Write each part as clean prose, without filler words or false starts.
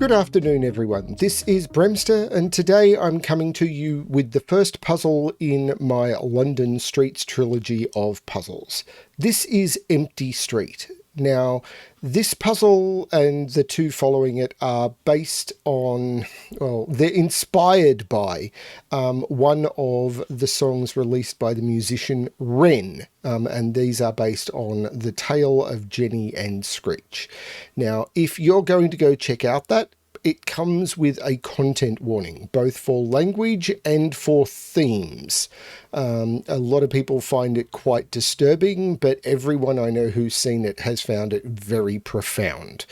Good afternoon, everyone. This is BremSter, and today I'm coming to you with the first puzzle in my London Streets Trilogy of puzzles. This is Empty Street. Now, this puzzle and the two following it are based on, well, they're inspired by one of the songs released by the musician Wren, and these are based on The Tale of Jenny and Screech. Now, if you're going to go check out that, it comes with a content warning, both for language and for themes. A lot of people find it quite disturbing, but everyone I know who's seen it has found it very profound.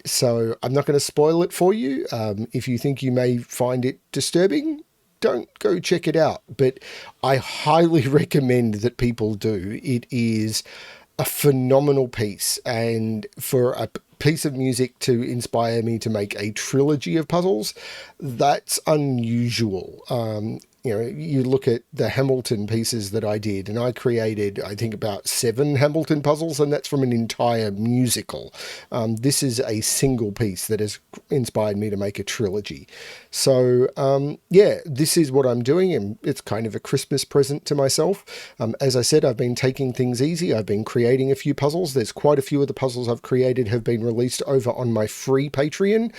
So I'm not going to spoil it for you. If you think you may find it disturbing, don't go check it out. But I highly recommend that people do. It is a phenomenal piece, and for a piece of music to inspire me to make a trilogy of puzzles, that's unusual. You look at the Hamilton pieces that I did, and I created, I think, about 7 Hamilton puzzles, and that's from an entire musical. This is a single piece that has inspired me to make a trilogy. So, this is what I'm doing, and it's kind of a Christmas present to myself. As I said, I've been taking things easy. I've been creating a few puzzles. There's quite a few of the puzzles I've created have been released over on my free Patreon.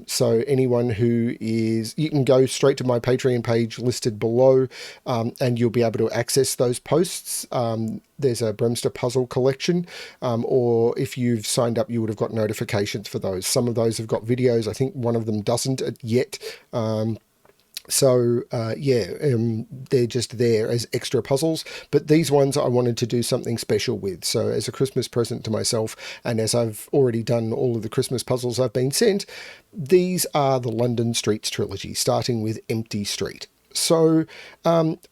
So anyone who is, you can go straight to my Patreon page listed below, and you'll be able to access those posts. There's a BremSter puzzle collection, or if you've signed up, you would have got notifications for those. Some of those have got videos. I think one of them doesn't yet. They're just there as extra puzzles, but these ones I wanted to do something special with. So as a Christmas present to myself, and as I've already done all of the Christmas puzzles I've been sent, these are the London Streets Trilogy, starting with Empty Street. So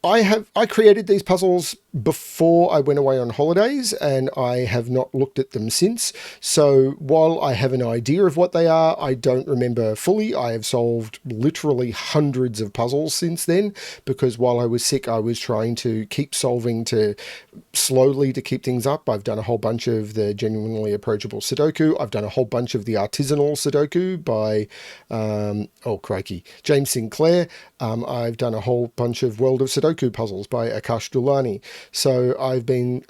I created these puzzles before I went away on holidays, and I have not looked at them since. So while I have an idea of what they are, I don't remember fully. I have solved literally hundreds of puzzles since then, because while I was sick, I was trying to keep solving slowly to keep things up. I've done a whole bunch of the genuinely approachable Sudoku. I've done a whole bunch of the artisanal Sudoku by, James Sinclair. I've done a whole bunch of World of Sudoku puzzles by Akash Dulani. So I've been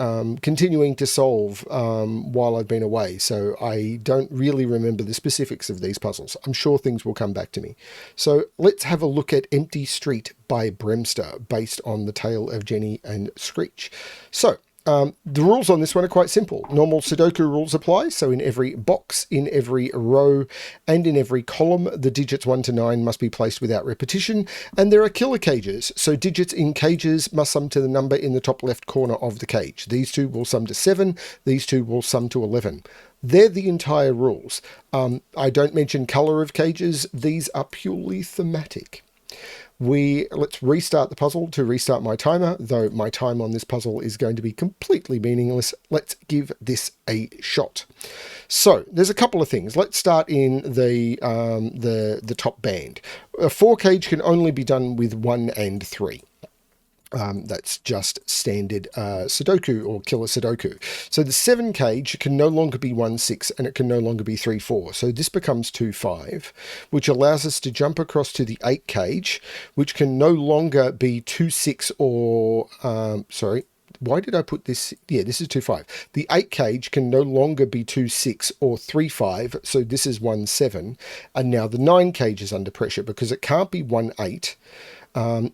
continuing to solve while I've been away. So I don't really remember the specifics of these puzzles. I'm sure things will come back to me. So let's have a look at Empty Street by BremSter, based on The Tale of Jenny and Screech. So the rules on this one are quite simple. Normal Sudoku rules apply. So in every box, in every row, and in every column, the digits 1 to 9 must be placed without repetition. And there are killer cages. So digits in cages must sum to the number in the top left corner of the cage. These two will sum to 7. These two will sum to 11. They're the entire rules. I don't mention color of cages. These are purely thematic. Let's restart the puzzle to restart my timer, though my time on this puzzle is going to be completely meaningless. Let's give this a shot. So there's a couple of things. Let's start in the top band. A 4 cage can only be done with 1 and 3. That's just standard Sudoku or killer Sudoku. So the 7 cage can no longer be 1-6, and it can no longer be 3-4. So this becomes 2-5, which allows us to jump across to the 8 cage, which can no longer be 2-6 or, why did I put this? Yeah, this is 2-5. The 8 cage can no longer be 2-6 or 3-5, so this is 1-7. And now the 9 cage is under pressure because it can't be 1-8.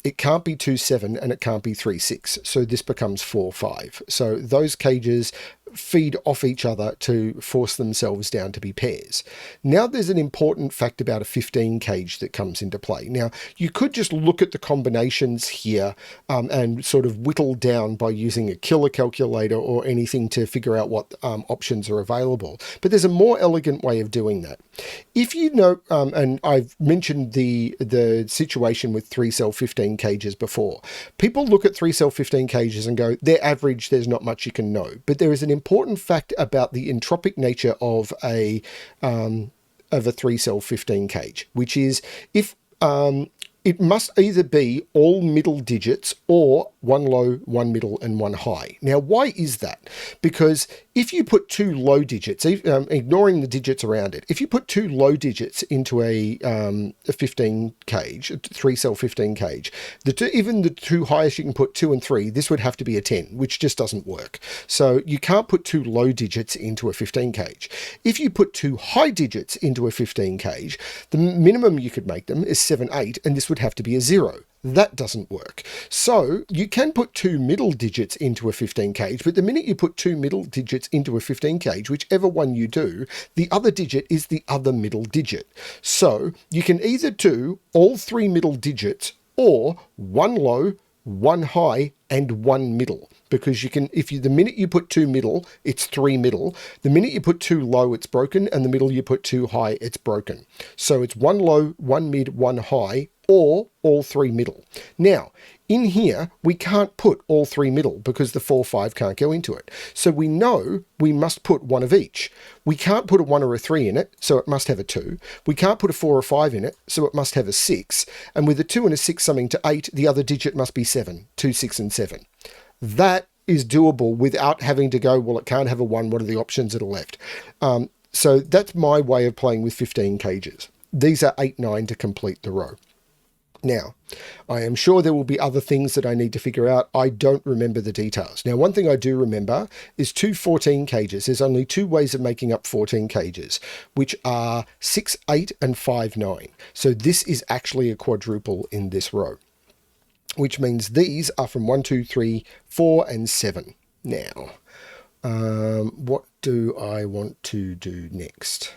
It can't be 2-7, and it can't be 3-6. So this becomes 4-5. So those cages feed off each other to force themselves down to be pairs. Now there's an important fact about a 15 cage that comes into play. Now you could just look at the combinations here and sort of whittle down by using a killer calculator or anything to figure out what options are available. But there's a more elegant way of doing that. If you know, and I've mentioned the situation with 3-cell 15 cages before, people look at 3-cell 15 cages and go, they're average, there's not much you can know. But there is an important fact about the entropic nature of a 3-cell 15 cage, which is if it must either be all middle digits or one low, one middle, and one high. Now, why is that? Because if you put two low digits, ignoring the digits around it, if you put two low digits into a 15 cage, a 3-cell 15 cage, even the two highest you can put, 2 and 3, this would have to be a 10, which just doesn't work. So you can't put two low digits into a 15 cage. If you put two high digits into a 15 cage, the minimum you could make them is 7, 8, and this would have to be a 0. That doesn't work. So you can put two middle digits into a 15 cage, but the minute you put two middle digits into a 15 cage, whichever one you do, the other digit is the other middle digit. So you can either do all 3 middle digits or one low, one high, and one middle. Because you can, the minute you put 2 middle, it's 3 middle. The minute you put 2 low, it's broken, and the middle you put 2 high, it's broken. So it's one low, one mid, one high, or all 3 middle. Now, in here, we can't put all 3 middle because the 4, 5 can't go into it. So we know we must put one of each. We can't put a 1 or a 3 in it, so it must have a 2. We can't put a 4 or 5 in it, so it must have a 6. And with a 2 and a 6 summing to 8, the other digit must be 7. 2, 6, and 7. That is doable without having to go, well, it can't have a 1. What are the options that are left? So that's my way of playing with 15 cages. These are 8, 9 to complete the row. Now, I am sure there will be other things that I need to figure out. I don't remember the details. Now, one thing I do remember is 2 14 cages. There's only 2 ways of making up 14 cages, which are 6, 8, and 5, 9. So this is actually a quadruple in this row, which means these are from 1, 2, 3, 4, and 7. Now, what do I want to do next?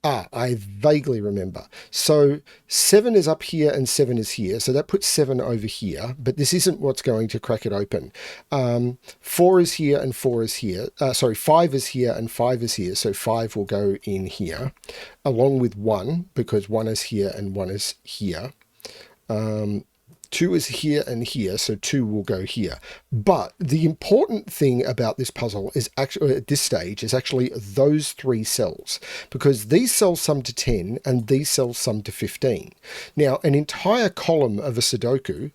I vaguely remember. So 7 is up here and 7 is here. So that puts 7 over here, but this isn't what's going to crack it open. 4 is here and 4 is here. 5 is here and 5 is here. So 5 will go in here along with 1 because 1 is here and 1 is here. 2 is here and here, so 2 will go here. But the important thing about this puzzle is actually, at this stage, is actually those 3 cells, because these cells sum to 10 and these cells sum to 15. Now, an entire column of a Sudoku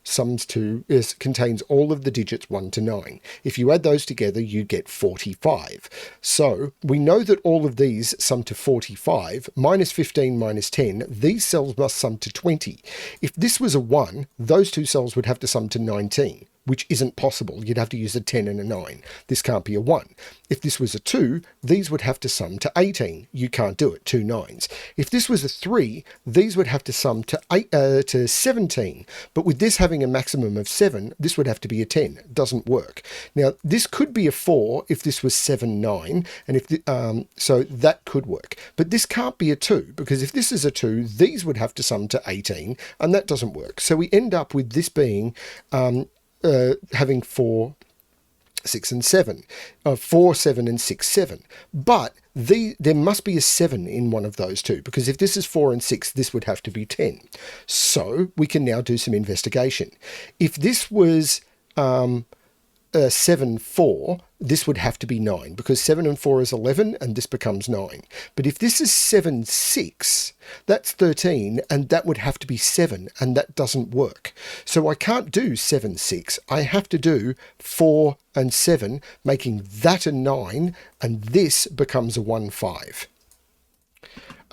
contains all of the digits 1 to 9. If you add those together, you get 45. So we know that all of these sum to 45, minus 15, minus 10, these cells must sum to 20. If this was a 1, those 2 cells would have to sum to 19, which isn't possible. You'd have to use a 10 and a 9. This can't be a 1. If this was a 2, these would have to sum to 18. You can't do it, 2 9s. If this was a 3, these would have to sum to 17. But with this having a maximum of 7, this would have to be a 10. It doesn't work. Now, this could be a 4 if this was 7, 9, and if so that could work. But this can't be a 2, because if this is a 2, these would have to sum to 18, and that doesn't work. So we end up with this being having 4, 6, and 7. 4, 7, and 6, 7. But there must be a 7 in one of those two, because if this is 4 and 6, this would have to be 10. So we can now do some investigation. If this was 7, 4, this would have to be 9, because 7 and 4 is 11, and this becomes 9. But if this is 7, 6, that's 13, and that would have to be 7, and that doesn't work. So I can't do 7, 6. I have to do 4 and 7, making that a 9, and this becomes a 1, 5.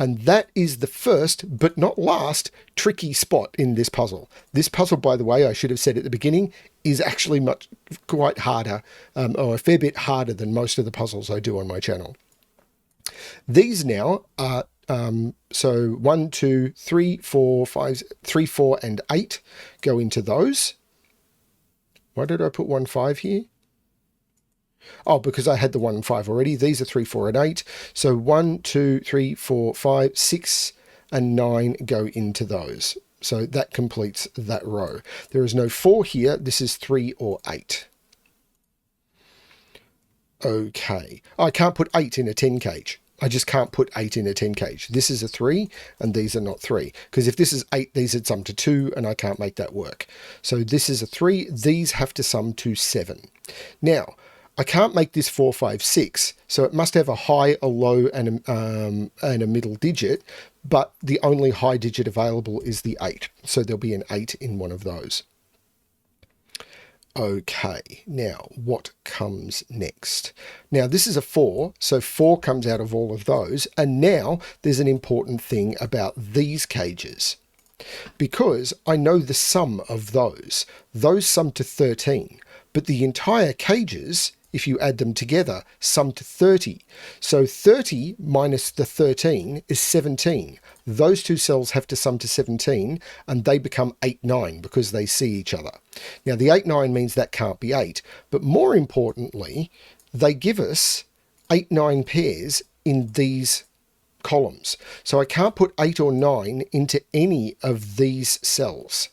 And that is the first, but not last, tricky spot in this puzzle. This puzzle, by the way, I should have said at the beginning, is actually quite harder, or a fair bit harder than most of the puzzles I do on my channel. These now are, so 1, 2, 3, 4, 5, 3, 4, and 8 go into those. Why did I put 1, 5 here? Oh, because I had the 1 and 5 already. These are 3, 4, and 8. So 1, 2, 3, 4, 5, 6, and 9 go into those. So that completes that row. There is no 4 here. This is 3 or 8. Okay. I can't put 8 in a 10 cage. I just can't put 8 in a 10 cage. This is a 3, and these are not 3. Because if this is 8, these would sum to 2, and I can't make that work. So this is a 3. These have to sum to 7. Now, I can't make this 4, 5, 6, so it must have a high, a low, and a middle digit, but the only high digit available is the 8, so there'll be an 8 in one of those. Okay, now what comes next? Now this is a 4, so 4 comes out of all of those, and now there's an important thing about these cages. Because I know the sum of those sum to 13, but the entire cages, if you add them together, sum to 30. So 30 minus the 13 is 17. Those two cells have to sum to 17, and they become 8, 9 because they see each other. Now the 8, 9 means that can't be 8, but more importantly, they give us 8, 9 pairs in these columns. So I can't put 8 or 9 into any of these cells,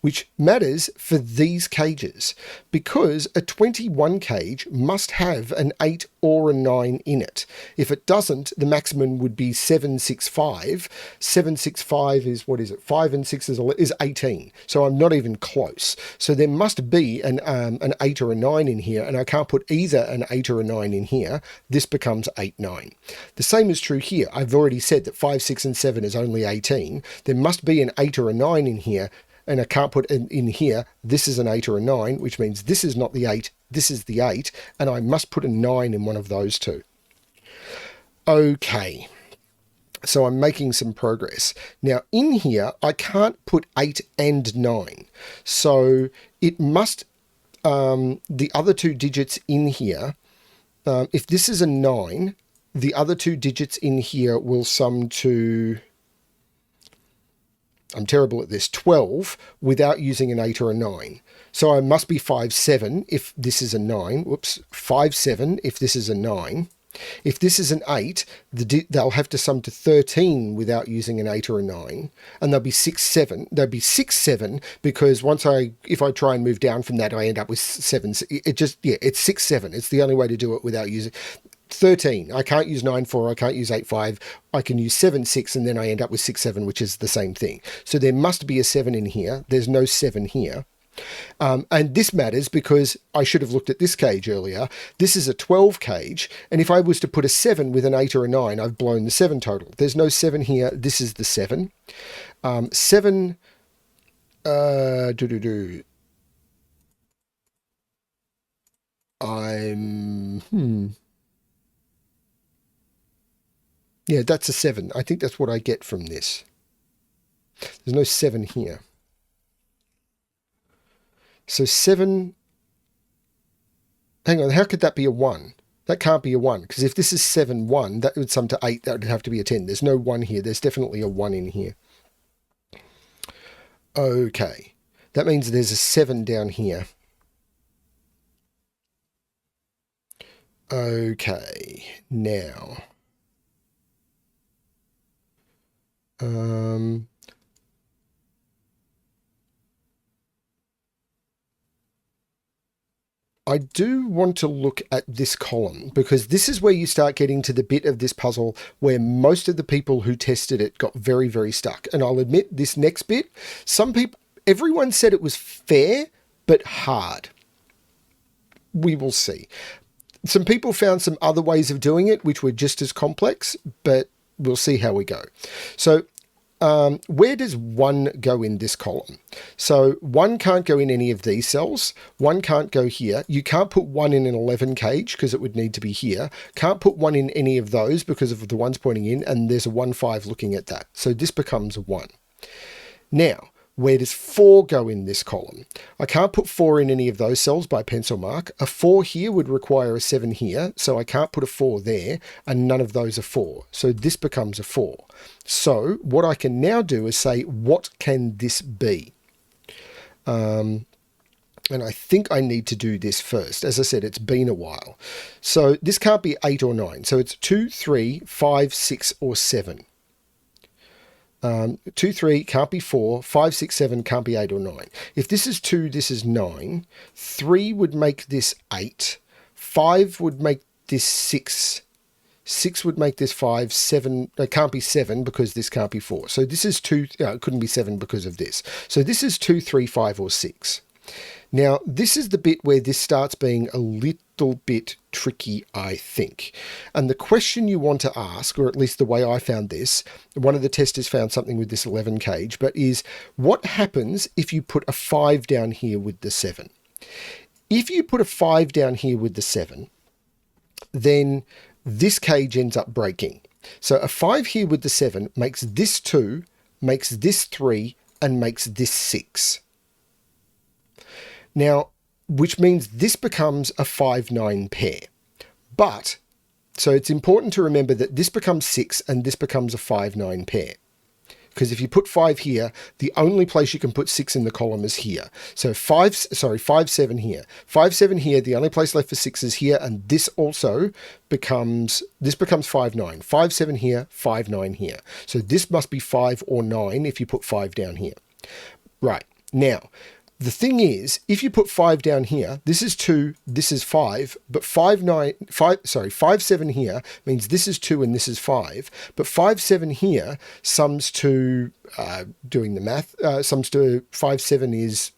which matters for these cages, because a 21 cage must have an 8 or a 9 in it. If it doesn't, the maximum would be 765. 765 is, what is it? 5 and 6 is 18. So I'm not even close. So there must be an 8 or a 9 in here, and I can't put either an 8 or a 9 in here. This becomes 8, 9. The same is true here. I've already said that 5, 6, and 7 is only 18. There must be an 8 or a 9 in here, and I can't put in here, this is an 8 or a 9, which means this is not the 8, this is the 8, and I must put a 9 in one of those two. Okay, so I'm making some progress. Now in here, I can't put 8 and 9, so it must, the other two digits in here, if this is a 9, the other two digits in here will sum to, I'm terrible at this, 12 without using an 8 or a 9. So I must be 5, 7 if this is a 9. Whoops, 5, 7 if this is a 9. If this is an 8, they'll have to sum to 13 without using an 8 or a 9. And they'll be 6, 7. They'll be 6, 7 because if I try and move down from that, I end up with 7. It's 6, 7. It's the only way to do it without using 13. I can't use 9, 4. I can't use 8, 5. I can use 7, 6, and then I end up with 6, 7, which is the same thing. So there must be a 7 in here. There's no 7 here. And this matters because I should have looked at this cage earlier. This is a 12 cage, and if I was to put a 7 with an 8 or a 9, I've blown the 7 total. There's no 7 here. This is the 7. 7... Yeah, that's a 7. I think that's what I get from this. There's no 7 here. So 7... Hang on, how could that be a 1? That can't be a 1, because if this is 7, 1, that would sum to 8. That would have to be a 10. There's no 1 here. There's definitely a 1 in here. Okay. That means there's a 7 down here. Okay. Now... I do want to look at this column, because this is where you start getting to the bit of this puzzle where most of the people who tested it got very, very stuck. And I'll admit, this next bit, everyone said it was fair, but hard. We will see. Some people found some other ways of doing it, which were just as complex, but we'll see how we go. So where does 1 go in this column? So 1 can't go in any of these cells. 1 can't go here. You can't put 1 in an 11 cage because it would need to be here. Can't put 1 in any of those because of the ones pointing in, and there's a 1, 5 looking at that. So this becomes a 1. Now, where does 4 go in this column? I can't put 4 in any of those cells by pencil mark. A 4 here would require a 7 here, so I can't put a 4 there, and none of those are 4. So this becomes a 4. So what I can now do is say, what can this be? And I think I need to do this first. As I said, it's been a while. So this can't be 8 or 9. So it's 2, 3, 5, 6, or 7. 2, 3 can't be 4, 5, 6, 7 can't be 8 or 9. If this is 2, this is 9. 3 would make this 8. 5 would make this 6. 6 would make this 5. 7, it can't be 7 because this can't be 4. So this is 2, it couldn't be 7 because of this. So this is 2, 3, 5, or 6. Now, this is the bit where this starts being a little bit tricky, I think. And the question you want to ask, or at least the way I found this, one of the testers found something with this 11 cage, but is what happens if you put a 5 down here with the 7? If you put a 5 down here with the 7, then this cage ends up breaking. So a 5 here with the 7 makes this 2, makes this 3, and makes this 6. Now, which means this becomes a 5-9 pair. But, so it's important to remember that this becomes 6 and this becomes a 5-9 pair. Because if you put 5 here, the only place you can put 6 in the column is here. So 5-7 here. 5-7 here, the only place left for 6 is here, and this also becomes 5-9. 5-7 here, 5-9 here. So this must be 5 or 9 if you put 5 down here. Right, now, the thing is, if you put 5 down here, this is 2, this is 5, but 5-7 here means this is 2 and this is 5, but 5-7 here sums to, doing the math, sums to 5-7 is,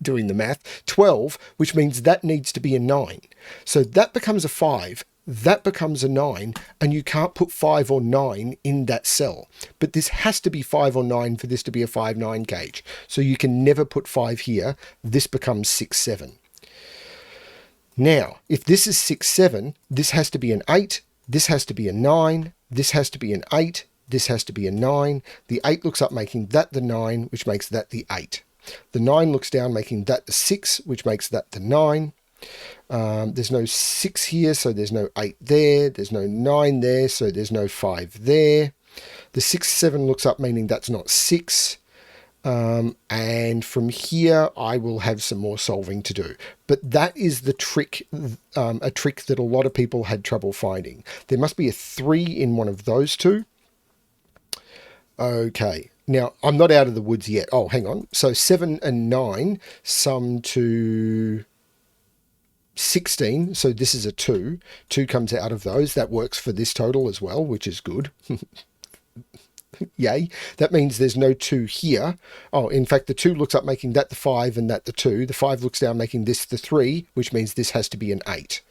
doing the math, 12, which means that needs to be a 9. So that becomes a 5, that becomes a 9, and you can't put 5 or 9 in that cell. But this has to be 5 or 9 for this to be a 5-9 cage. So you can never put 5 here. This becomes 6-7. Now, if this is 6-7, this has to be an 8, this has to be a 9, this has to be an 8, this has to be a 9. The 8 looks up, making that the 9, which makes that the 8. The 9 looks down, making that the 6, which makes that the 9. There's no 6 here, so there's no 8 there. There's no 9 there, so there's no 5 there. The 6-7 looks up, meaning that's not 6. And from here, I will have some more solving to do. But that is the trick, a trick that a lot of people had trouble finding. There must be a 3 in one of those two. Okay. Now, I'm not out of the woods yet. Oh, hang on. So 7 and 9 sum to 16, so this is a 2. 2 comes out of those. That works for this total as well, which is good. Yay. That means there's no 2 here. Oh, in fact, the 2 looks up, making that the 5 and that the 2. The 5 looks down, making this the 3, which means this has to be an 8.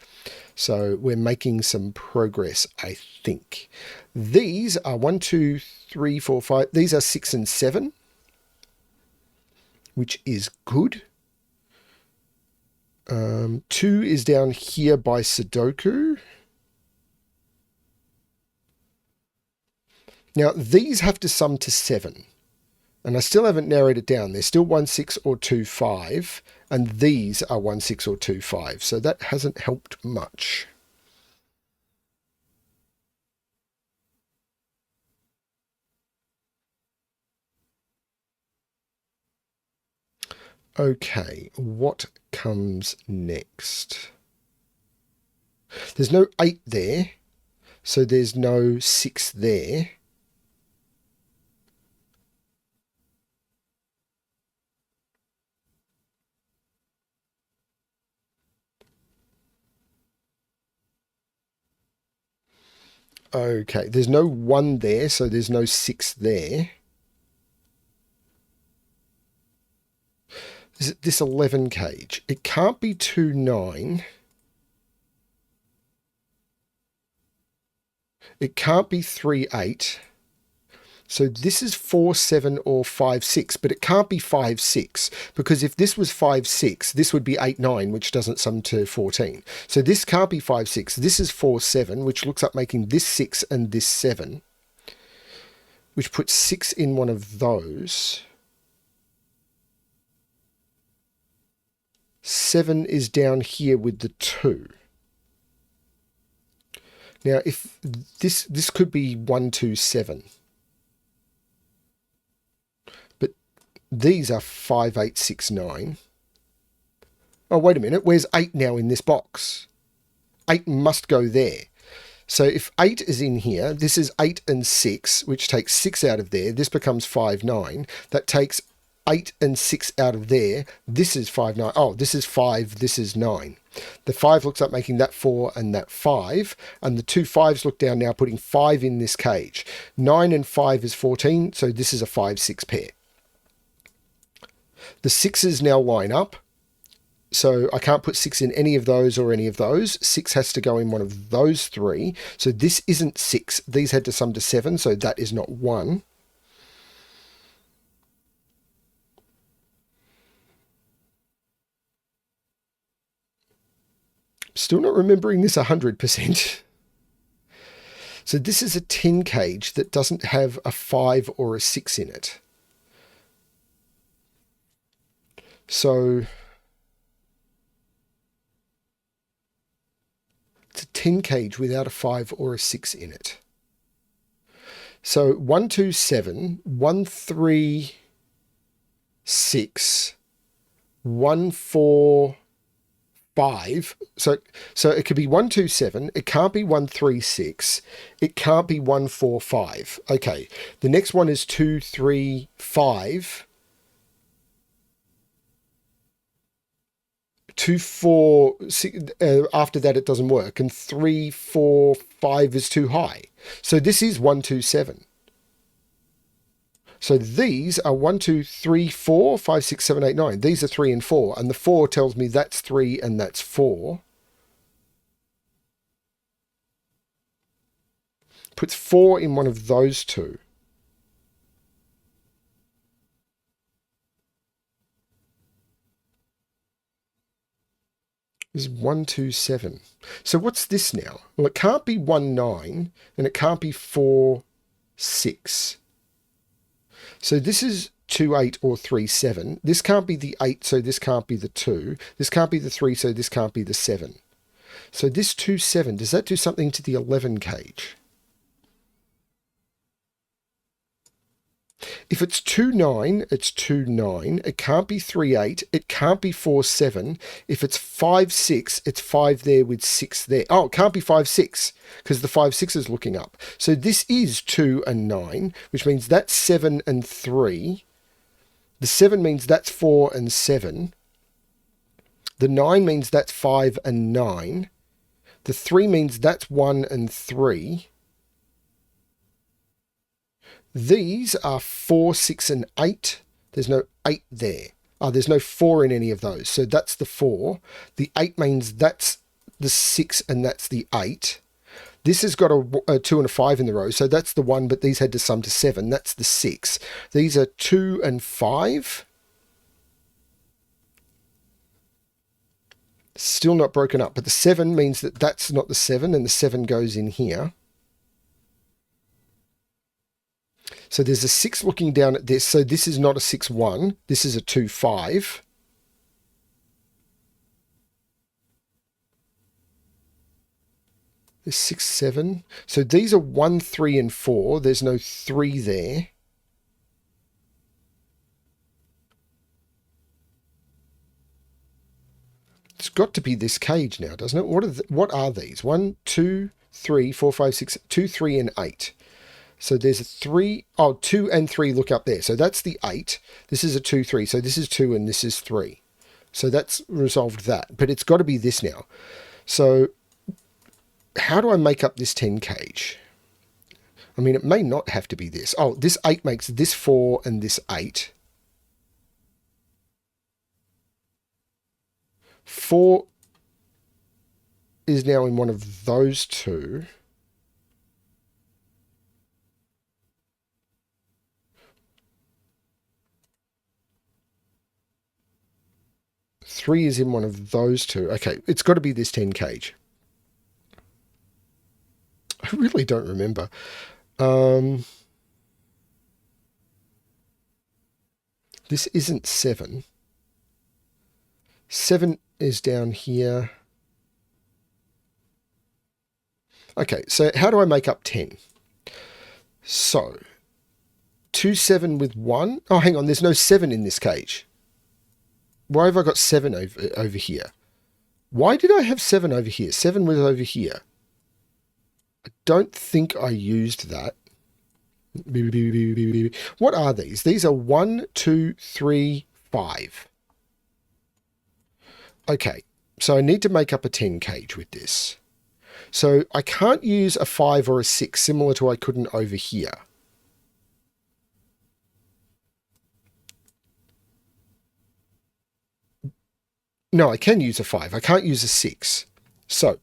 So we're making some progress, I think. These are 1, 2, 3, 4, 5. These are 6 and 7, which is good. 2 is down here by Sudoku. Now, these have to sum to 7. And I still haven't narrowed it down. They're still 1, 6 or 2, 5. And these are 1, 6 or 2, 5. So that hasn't helped much. Okay, what comes next? There's no 8 there, so there's no 6 there. Okay, there's no 1 there, so there's no 6 there. Is it this 11 cage? It can't be 2, 9. It can't be 3, 8. So this is 4, 7 or 5, 6, but it can't be 5, 6, because if this was 5, 6, this would be 8, 9, which doesn't sum to 14. So this can't be 5, 6. This is 4, 7, which looks up, making this 6 and this 7, which puts 6 in one of those. 7 is down here with the 2. Now, if this could be 1, 2, 7. But these are 5, 8, 6, 9. Oh, wait a minute. Where's 8 now in this box? 8 must go there. So if 8 is in here, this is 8 and 6, which takes 6 out of there. This becomes 5, 9. That takes 8 and 6 out of there. This is 5, 9. Oh, this is 5, this is 9. The 5 looks up, making that 4 and that 5. And the 2 5s look down now, putting 5 in this cage. 9 and 5 is 14, so this is a 5, 6 pair. The 6s now line up. So I can't put 6 in any of those or any of those. 6 has to go in one of those 3. So this isn't 6. These had to sum to 7, so that is not 1. Still not remembering this 100%. So this is a 10 cage that doesn't have a 5 or a 6 in it. So it's a 10 cage without a 5 or a 6 in it. So 1, 2, 7, 1, 3, 6, 1, 4, 5. So it could be 1, 2, 7. It can't be 1, 3, 6. It can't be 1, 4, 5. Okay. The next one is 2, 3, 5. 2, 4, 6, after that it doesn't work. And 3, 4, 5 is too high. So this is 1, 2, 7. So these are 1, 2, 3, 4, 5, 6, 7, 8, 9. These are 3 and 4. And the 4 tells me that's 3 and that's 4. Puts 4 in one of those two. This is 1, 2, 7. So what's this now? Well, it can't be 1, 9, and it can't be 4, 6. So this is 2, 8 or 3, 7. This can't be the 8, so this can't be the 2. This can't be the 3, so this can't be the 7. So this 2, 7, does that do something to the 11 cage? If it's 2, 9, it's 2, 9. It can't be 3, 8. It can't be 4, 7. If it's 5, 6, it's 5 there with 6 there. Oh, it can't be 5, 6 because the 5, 6 is looking up. So this is 2 and 9, which means that's 7 and 3. The 7 means that's 4 and 7. The 9 means that's 5 and 9. The 3 means that's 1 and 3. These are 4, 6, and 8. There's no 8 there. There's no 4 in any of those. So that's the 4. The 8 means that's the 6 and that's the 8. This has got a 2 and a 5 in the row. So that's the 1, but these had to sum to 7. That's the 6. These are 2 and 5. Still not broken up. But the 7 means that that's not the 7 and the 7 goes in here. So there's a 6 looking down at this. So this is not a 6, 1. This is a 2, 5. There's 6, 7. So these are 1, 3, and 4. There's no 3 there. It's got to be this cage now, doesn't it? What are these? 1, 2, 3, 4, 5, 6, 2, 3, and 8. So there's a 3, 2 and 3 look up there. So that's the 8. This is a 2, 3. So this is 2 and this is 3. So that's resolved that. But it's got to be this now. So how do I make up this 10 cage? I mean, it may not have to be this. Oh, this 8 makes this 4 and this 8. 4 is now in one of those two. 3 is in one of those two. Okay, it's got to be this 10 cage. I really don't remember. This isn't 7. 7 is down here. Okay, so how do I make up 10? So, 2, 7 with 1. Oh, hang on, there's no 7 in this cage. Why have I got 7 over here? Why did I have 7 over here? 7 was over here. I don't think I used that. What are these? These are 1, 2, 3, 5. Okay, so I need to make up a 10 cage with this. So I can't use a 5 or a 6 similar to I couldn't over here. No, I can use a 5. I can't use a 6. So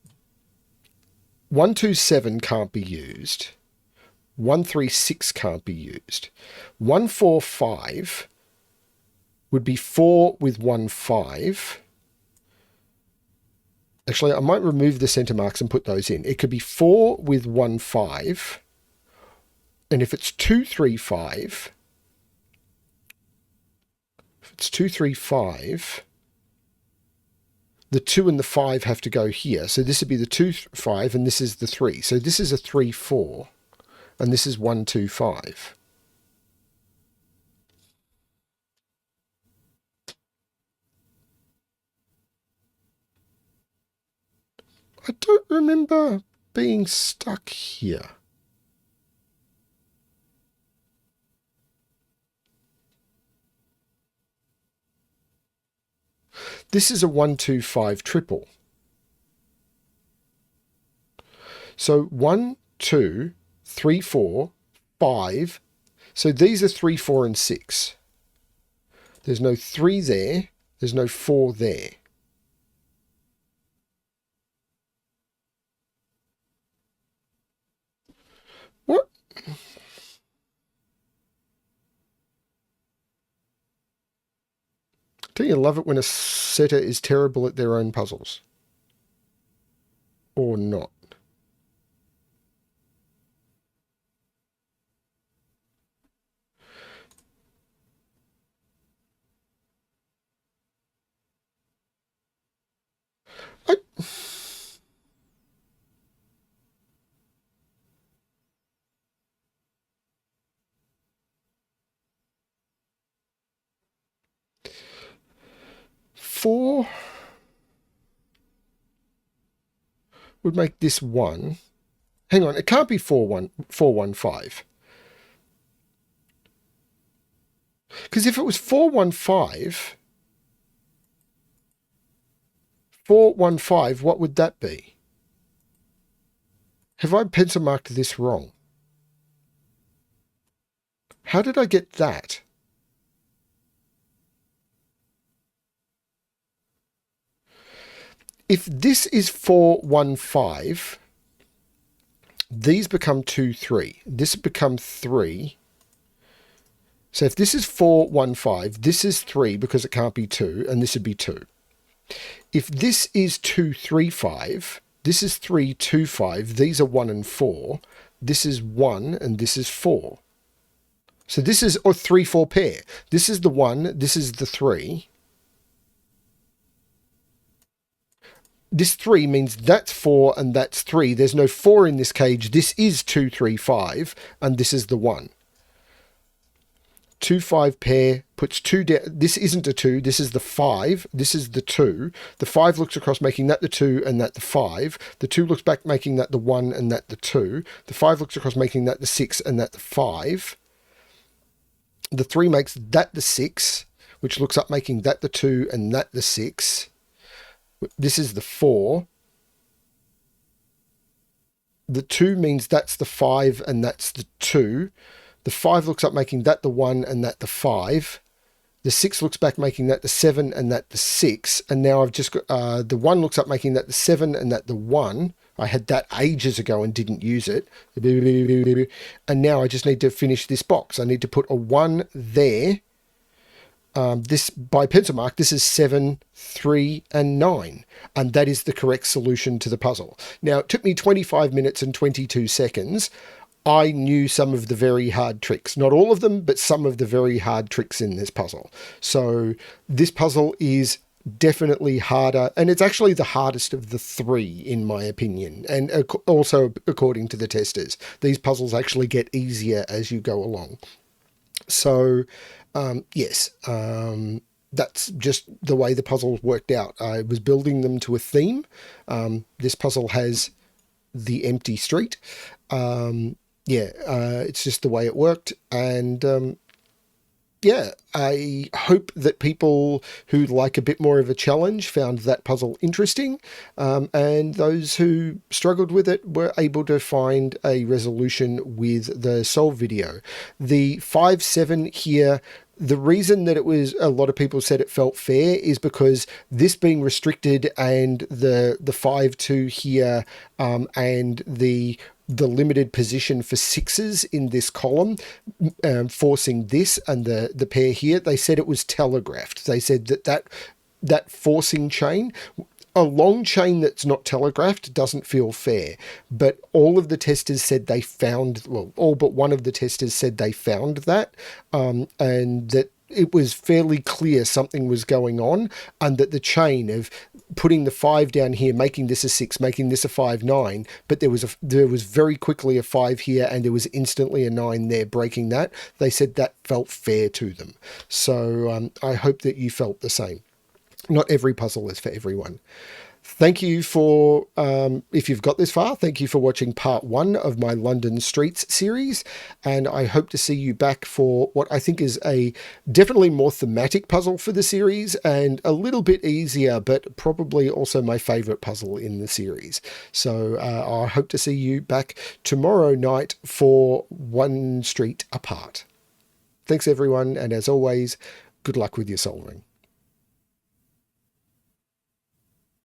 127 can't be used. 136 can't be used. 145 would be 4 with 1 5. Actually, I might remove the center marks and put those in. It could be 4 with 1 5. And if it's 2 3 5, the 2 and the 5 have to go here. So this would be the 2 5 and this is the 3. So this is a 3 4 and this is 1 2 5. I don't remember being stuck here. This is a 1 2 5 triple. So 1 2 3 4 5. So these are 3 4 and 6. There's no 3 there. There's no 4 there. What? Don't you love it when a setter is terrible at their own puzzles? Or not? I... 4 would make this 1. Hang on, it can't be 4 1 4 1 5. Because if it was 4 1 5, 4 1 5, what would that be? Have I pencil marked this wrong? How did I get that? If this is 4 1 5, these become 2 3. This become 3. So if this is 4 1 5, this is 3 because it can't be 2, and this would be 2. If this is 2 3 5, this is 3 2 5. These are 1 and 4. This is 1 and this is 4. So this is a 3 4 pair. This is the 1, this is the 3. This 3 means that's 4 and that's 3. There's no 4 in this cage. This is 2 3 5 and this is the 1. 2 5 pair puts 2 down. This isn't a 2. This is the 5. This is the 2. The 5 looks across making that the 2 and that the 5. The 2 looks back making that the 1 and that the 2. The 5 looks across making that the 6 and that the 5. The 3 makes that the 6, which looks up making that the 2 and that the 6. This is the 4. The 2 means that's the 5 and that's the 2. The 5 looks up making that the 1 and that the 5. The 6 looks back making that the 7 and that the 6. And now I've just got the 1 looks up making that the 7 and that the 1. I had that ages ago and didn't use it. And now I just need to finish this box. I need to put a 1 there. This by pencil mark, this is 7, 3, and 9. And that is the correct solution to the puzzle. Now, it took me 25 minutes and 22 seconds. I knew some of the very hard tricks. Not all of them, but some of the very hard tricks in this puzzle. So this puzzle is definitely harder, and it's actually the hardest of the 3 in my opinion, and also according to the testers. These puzzles actually get easier as you go along. So yes, that's just the way the puzzles worked out. I was building them to a theme. This puzzle has the empty street. It's just the way it worked. And yeah, I hope that people who like a bit more of a challenge found that puzzle interesting, and those who struggled with it were able to find a resolution with the solve video. The 5 7 here The reason that it was, a lot of people said it felt fair, is because this being restricted, and the 5-2 here, and the limited position for sixes in this column, forcing this and the pair here, they said it was telegraphed. They said that forcing chain, a long chain that's not telegraphed, doesn't feel fair. But all of the testers said they found, well, all but one of the testers said they found that, and that it was fairly clear something was going on, and that the chain of putting the 5 down here, making this a 6, making this a 5-9, but there was very quickly a 5 here, and there was instantly a 9 there, breaking that. They said that felt fair to them. So I hope that you felt the same. Not every puzzle is for everyone. Thank you for, if you've got this far, thank you for watching part 1 of my London Streets series, and I hope to see you back for what I think is a definitely more thematic puzzle for the series, and a little bit easier, but probably also my favourite puzzle in the series. So I hope to see you back tomorrow night for One Street Apart. Thanks everyone, and as always, good luck with your soldering.